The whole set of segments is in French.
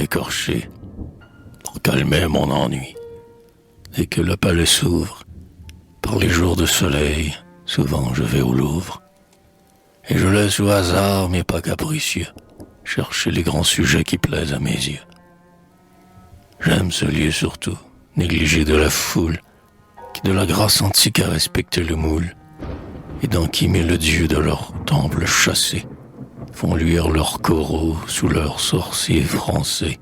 écorché pour calmer mon ennui. Dès que le palais s'ouvre, par les jours de soleil, souvent je vais au Louvre, et je laisse au hasard mes pas capricieux chercher les grands sujets qui plaisent à mes yeux. J'aime ce lieu surtout, négligé de la foule, qui de la grâce antique a respecté le moule, et dans qui mille dieux de leur temple chassés font luire leurs coraux sous leurs sorciers français.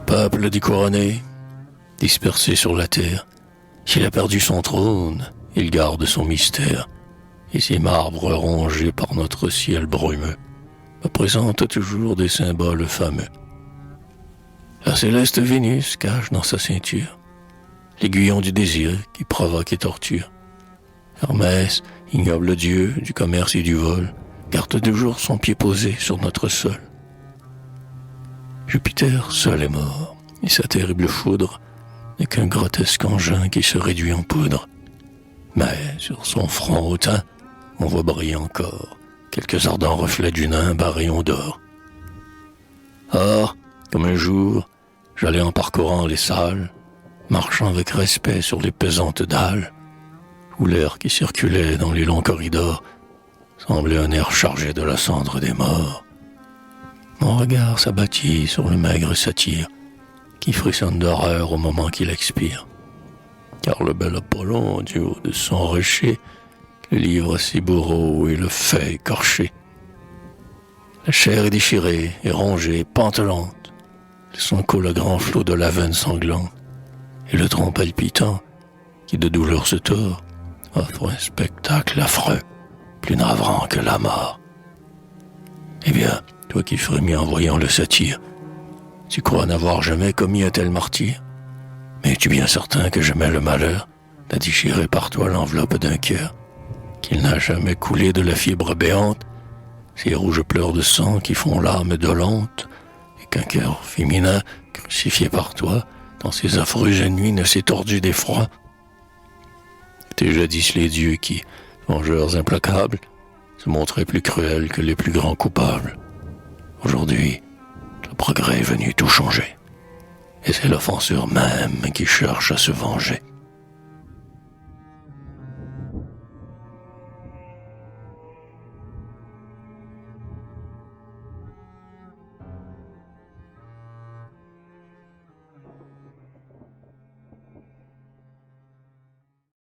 Peuple découronné, dispersé sur la terre, s'il a perdu son trône, il garde son mystère, et ses marbres rongés par notre ciel brumeux me présentent toujours des symboles fameux. La céleste Vénus cache dans sa ceinture l'aiguillon du désir qui provoque et torture. Hermès, ignoble dieu du commerce et du vol, garde toujours son pied posé sur notre sol. Jupiter seul est mort, et sa terrible foudre n'est qu'un grotesque engin qui se réduit en poudre. Mais sur son front hautain, on voit briller encore quelques ardents reflets du nimbe à rayons d'or. Or, comme un jour, j'allais en parcourant les salles, marchant avec respect sur les pesantes dalles, où l'air qui circulait dans les longs corridors semblait un air chargé de la cendre des morts. Mon regard s'abattit sur le maigre satyre qui frissonne d'horreur au moment qu'il expire. Car le bel Apollon, du haut de son rocher, le livre à ses bourreaux et le fait écorché. La chair est déchirée et rongée, pantelante, de son cou le grand flot de la veine sanglante, et le tronc palpitant, qui de douleur se tord, offre un spectacle affreux, plus navrant que la mort. Eh bien, toi qui frémis en voyant le satyre, tu crois n'avoir jamais commis un tel martyre? Mais es-tu bien certain que jamais le malheur n'a déchiré par toi l'enveloppe d'un cœur, qu'il n'a jamais coulé de la fibre béante, ces rouges pleurs de sang qui font l'âme dolente, et qu'un cœur féminin, crucifié par toi, dans ces affreuses nuits ne s'est tordu d'effroi? C'était jadis les dieux qui, vengeurs implacables, se montraient plus cruels que les plus grands coupables. Aujourd'hui, le progrès est venu tout changer. Et c'est l'offenseur même qui cherche à se venger.